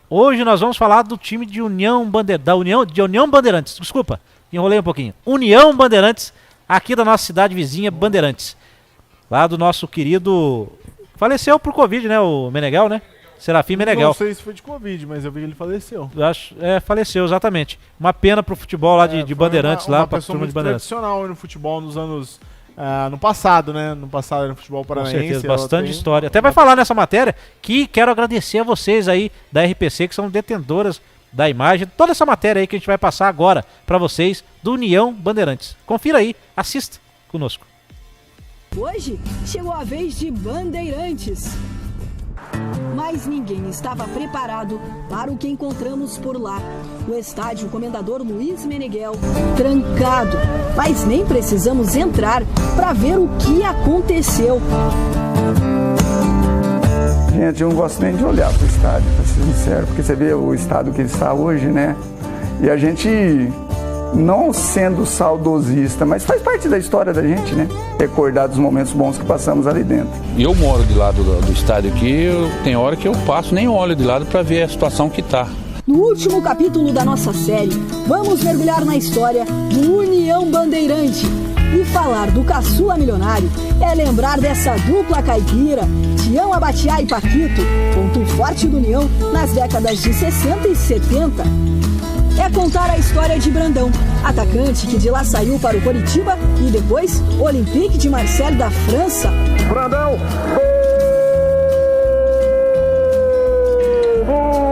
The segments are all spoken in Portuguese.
Hoje nós vamos falar do time de União Bandeirantes, desculpa, enrolei um pouquinho. União Bandeirantes, aqui da nossa cidade vizinha, Bandeirantes. Lá do nosso querido... Faleceu por Covid, né, o Meneghel, né? Serafim Meneghel. Não sei se foi de Covid, mas eu vi que ele faleceu. Faleceu, exatamente. Uma pena pro futebol lá de Bandeirantes, lá pra turma de Bandeirantes. Tradicional no futebol nos anos... no passado, né? No passado no futebol paranaense. Com certeza, bastante história. Até vai falar nessa matéria que quero agradecer a vocês aí da RPC, que são detentoras da imagem. Toda essa matéria aí que a gente vai passar agora pra vocês do União Bandeirantes. Confira aí, assista conosco. Hoje chegou a vez de Bandeirantes. Mas ninguém estava preparado para o que encontramos por lá. O estádio Comendador Luiz Meneghel, trancado. Mas nem precisamos entrar para ver o que aconteceu. Gente, eu não gosto nem de olhar para o estádio, para ser sincero, porque você vê o estado que ele está hoje, né? E a gente, não sendo saudosista, mas faz parte da história da gente, né? Recordar dos momentos bons que passamos ali dentro. E eu moro de lado do estádio aqui, tem hora que eu passo, nem olho de lado para ver a situação que tá. No último capítulo da nossa série, vamos mergulhar na história do União Bandeirante. E falar do caçula milionário é lembrar dessa dupla caipira, Tião Abatiá e Paquito, ponto forte do União nas décadas de 60 e 70. É contar a história de Brandão, atacante que de lá saiu para o Coritiba e depois Olympique de Marseille da França. Brandão!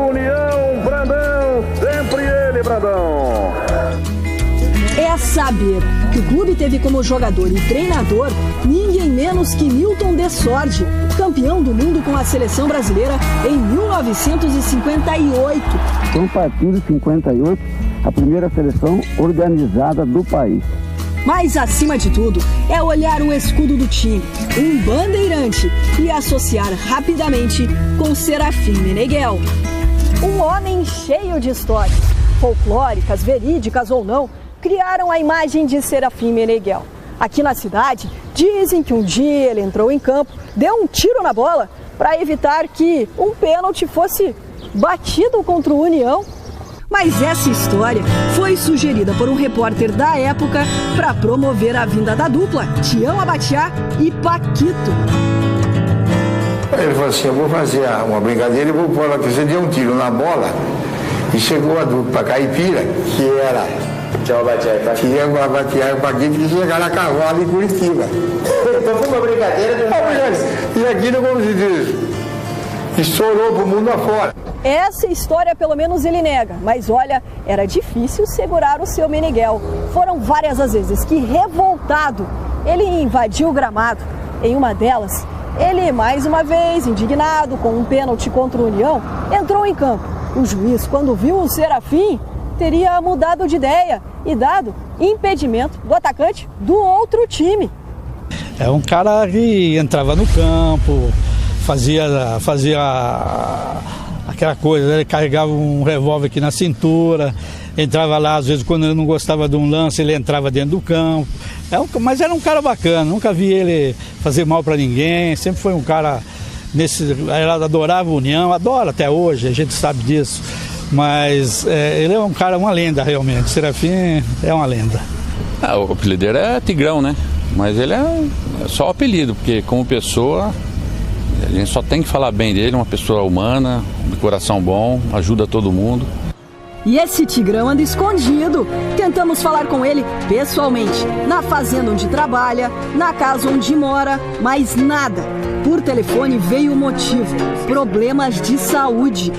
União, Brandão! Sempre ele, Brandão! É saber que o clube teve como jogador e treinador ninguém menos que Milton Dessordi, campeão do mundo com a seleção brasileira em 1958. Então partiu de 58 a primeira seleção organizada do país. Mas acima de tudo é olhar o escudo do time, um bandeirante, e associar rapidamente com Serafim Meneghel. Um homem cheio de histórias, folclóricas, verídicas ou não, criaram a imagem de Serafim Meneghel. Aqui na cidade, dizem que um dia ele entrou em campo, deu um tiro na bola para evitar que um pênalti fosse batido contra o União. Mas essa história foi sugerida por um repórter da época para promover a vinda da dupla, Tião Abatiá e Paquito. Ele falou assim, eu vou fazer uma brincadeira e vou falar que você deu um tiro na bola e chegou a dupla caipira, que era... Tião Abatiá e Paquito, que chegaram a cavalo em Curitiba. Então foi uma brincadeira do... E aquilo, como se diz, estourou pro mundo afora. Essa história pelo menos ele nega, mas olha, era difícil segurar o seu Meneghel. Foram várias as vezes que, revoltado, ele invadiu o gramado. Em uma delas, ele mais uma vez, indignado com um pênalti contra o União, entrou em campo. O juiz, quando viu o Serafim, teria mudado de ideia e dado impedimento do atacante do outro time. É um cara que entrava no campo, fazia aquela coisa, ele carregava um revólver aqui na cintura, entrava lá, às vezes quando ele não gostava de um lance, ele entrava dentro do campo. Mas era um cara bacana, nunca vi ele fazer mal para ninguém, sempre foi um cara, ela adorava a União, adora até hoje, a gente sabe disso. Mas ele é um cara, uma lenda realmente, Serafim é uma lenda. O apelido dele é Tigrão, né? Mas ele é só o apelido, porque como pessoa, a gente só tem que falar bem dele, uma pessoa humana, de coração bom, ajuda todo mundo. E esse Tigrão anda escondido. Tentamos falar com ele pessoalmente, na fazenda onde trabalha, na casa onde mora, mas nada. Por telefone veio o motivo: problemas de saúde.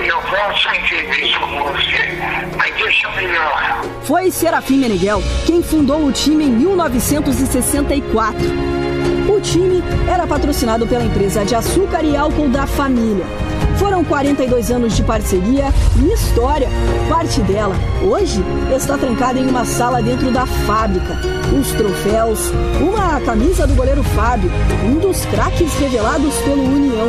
Eu posso entender isso com você, mas deixa melhor. Foi Serafim Meneghel quem fundou o time em 1964. O time era patrocinado pela empresa de açúcar e álcool da família. Foram 42 anos de parceria e história. Parte dela, hoje, está trancada em uma sala dentro da fábrica. Os troféus, uma camisa do goleiro Fábio, um dos craques revelados pelo União.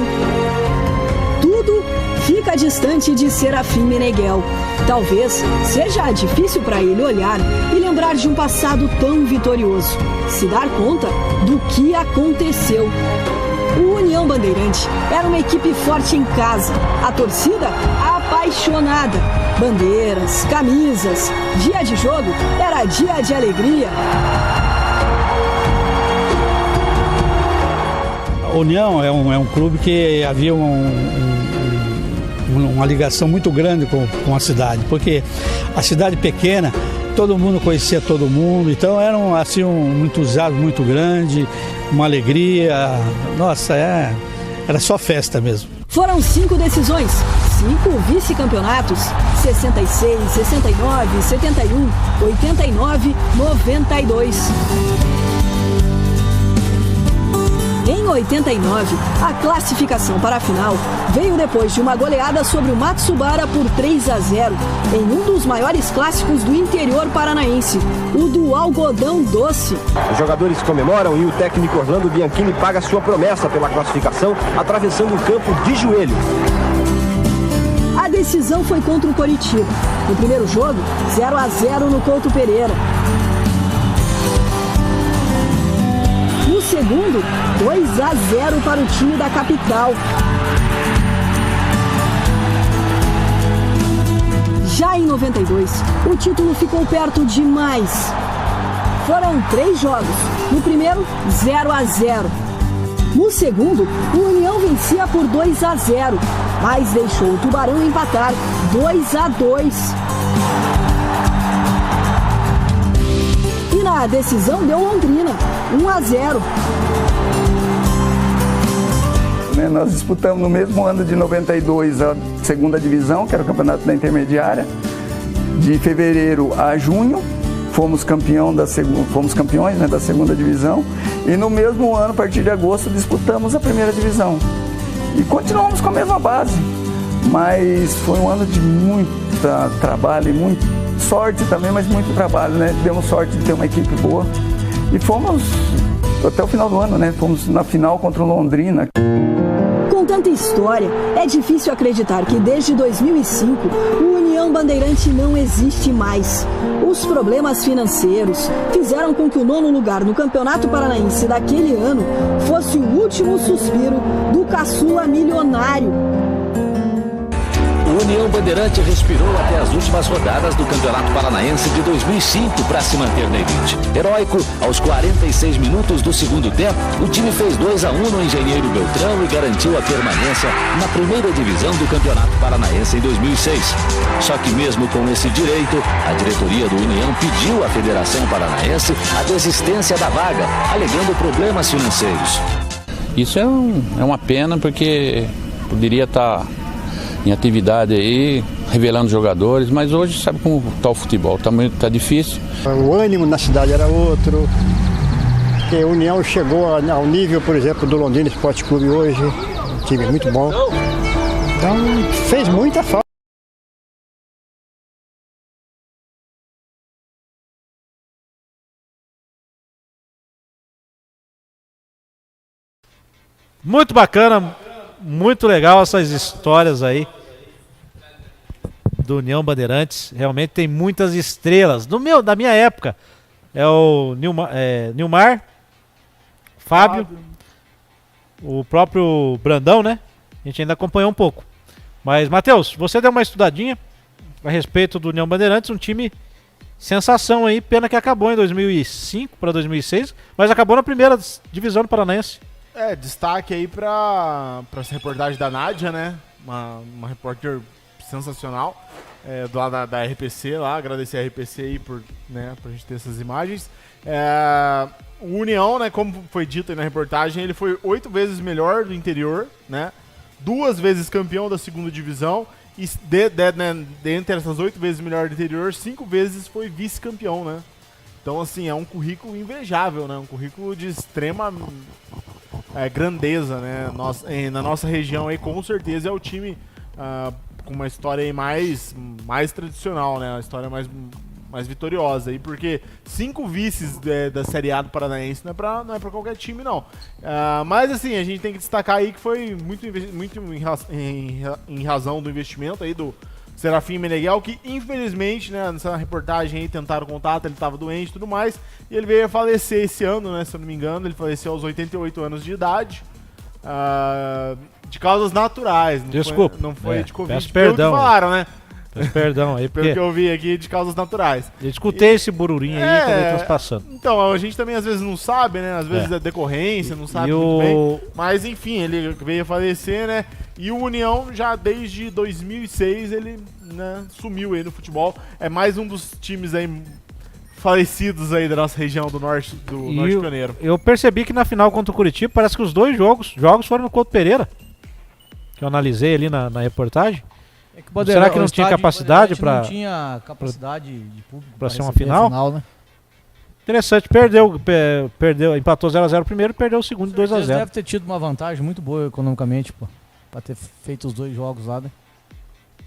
Tudo fica distante de Serafim Meneghel. Talvez seja difícil para ele olhar e lembrar de um passado tão vitorioso, se dar conta do que aconteceu. O União Bandeirante era uma equipe forte em casa, a torcida apaixonada. Bandeiras, camisas, dia de jogo era dia de alegria. A União é um clube que havia uma ligação muito grande com a cidade, porque a cidade pequena, todo mundo conhecia todo mundo, então era um entusiasmo muito grande, uma alegria, nossa, era só festa mesmo. Foram 5 decisões, 5 vice-campeonatos, 66, 69, 71, 89, 92. Em 89, a classificação para a final veio depois de uma goleada sobre o Matsubara por 3-0, em um dos maiores clássicos do interior paranaense, o do algodão doce. Os jogadores comemoram e o técnico Orlando Bianchini paga sua promessa pela classificação, atravessando o campo de joelhos. A decisão foi contra o Coritiba. No primeiro jogo, 0-0 no Couto Pereira. No segundo, 2-0 para o time da capital. Já em 92, o título ficou perto demais. Foram 3 jogos. No primeiro, 0-0. No segundo, o União vencia por 2-0, mas deixou o Tubarão empatar 2-2. E na decisão deu Londrina, 1-0. Nós disputamos no mesmo ano de 92 a segunda divisão, que era o campeonato da intermediária. De fevereiro a junho, fomos campeões da segunda divisão. E no mesmo ano, a partir de agosto, disputamos a primeira divisão. E continuamos com a mesma base. Mas foi um ano de muito trabalho e muita sorte também, mas muito trabalho, né? Tivemos sorte de ter uma equipe boa. E fomos até o final do ano, né? Fomos na final contra o Londrina. Com tanta história, é difícil acreditar que desde 2005 o União Bandeirante não existe mais. Os problemas financeiros fizeram com que o 9º lugar no Campeonato Paranaense daquele ano fosse o último suspiro do caçula milionário. O União Bandeirante respirou até as últimas rodadas do Campeonato Paranaense de 2005 para se manter na elite. Heróico, aos 46 minutos do segundo tempo, o time fez 2-1 no Engenheiro Beltrão e garantiu a permanência na primeira divisão do Campeonato Paranaense em 2006. Só que mesmo com esse direito, a diretoria do União pediu à Federação Paranaense a desistência da vaga, alegando problemas financeiros. Isso é uma pena, porque poderia estar em atividade aí, revelando jogadores, mas hoje sabe como está o futebol, tá difícil. O ânimo na cidade era outro, porque a União chegou ao nível, por exemplo, do Londrina Esporte Clube hoje, um time muito bom, então fez muita falta. Muito bacana, muito legal essas histórias aí do União Bandeirantes. Realmente tem muitas estrelas. Da minha época é o Nilmar, Fábio, o próprio Brandão, né? A gente ainda acompanhou um pouco. Mas, Matheus, você deu uma estudadinha a respeito do União Bandeirantes, um time sensação aí, pena que acabou em 2005 para 2006, mas acabou na primeira divisão do Paranaense. Destaque aí pra essa reportagem da Nádia, né? Uma repórter sensacional, do lado da RPC lá, agradecer a RPC aí por gente ter essas imagens. O União, né, como foi dito aí na reportagem, ele foi 8 vezes melhor do interior, né? 2 vezes campeão da segunda divisão e dentre essas 8 vezes melhor do interior, 5 vezes foi vice-campeão, né? Então, assim, é um currículo invejável, né? Um currículo de extrema grandeza, né? Na nossa região aí, com certeza é o time com uma história aí mais tradicional, né? Uma história mais vitoriosa aí, porque 5 vices da Série A do Paranaense não é pra qualquer time, não. Mas assim, a gente tem que destacar aí que foi muito em razão do investimento aí do Serafim Meneghel, que infelizmente, né, nessa reportagem aí tentaram contato, ele estava doente e tudo mais, e ele veio a falecer esse ano, né, se eu não me engano, ele faleceu aos 88 anos de idade. de causas naturais. Desculpa. Não foi de Covid. Peço perdão. Pelo que falaram, né? Peço perdão aí, Pelo que eu vi aqui, de causas naturais. Eu escutei esse bururinho aí e acabei transpassando. Então, a gente também às vezes não sabe, né? Às vezes é decorrência, não sabe muito bem. Mas enfim, ele veio a falecer, né? E o União, já desde 2006, ele, né, sumiu aí no futebol. É mais um dos times aí falecidos aí da nossa região do norte pioneiro. Eu percebi que na final contra o Curitiba, parece que os dois jogos foram no Couto Pereira. Que eu analisei ali na reportagem. Será que não tinha capacidade para... Não tinha capacidade de público para ser uma final, né? Interessante, perdeu, empatou 0x0 primeiro e perdeu o segundo 2x0. Deve ter tido uma vantagem muito boa economicamente, pô, pra ter feito os dois jogos lá, né?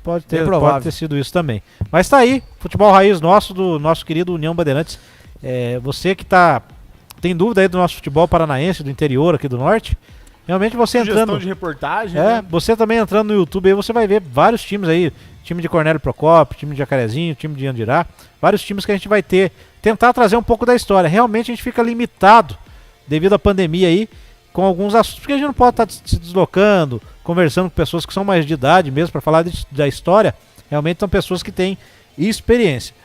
Pode ter sido isso também. Mas tá aí, futebol raiz nosso, do nosso querido União Bandeirantes. Você que tem dúvida aí do nosso futebol paranaense, do interior aqui do norte, realmente você entrando... de reportagem, né? Você também entrando no YouTube aí, você vai ver vários times aí, time de Cornélio Procópio, time de Jacarezinho, time de Andirá, vários times que a gente vai tentar trazer um pouco da história. Realmente a gente fica limitado, devido à pandemia aí, com alguns assuntos, porque a gente não pode estar se deslocando, conversando com pessoas que são mais de idade mesmo, para falar da história. Realmente são pessoas que têm experiência.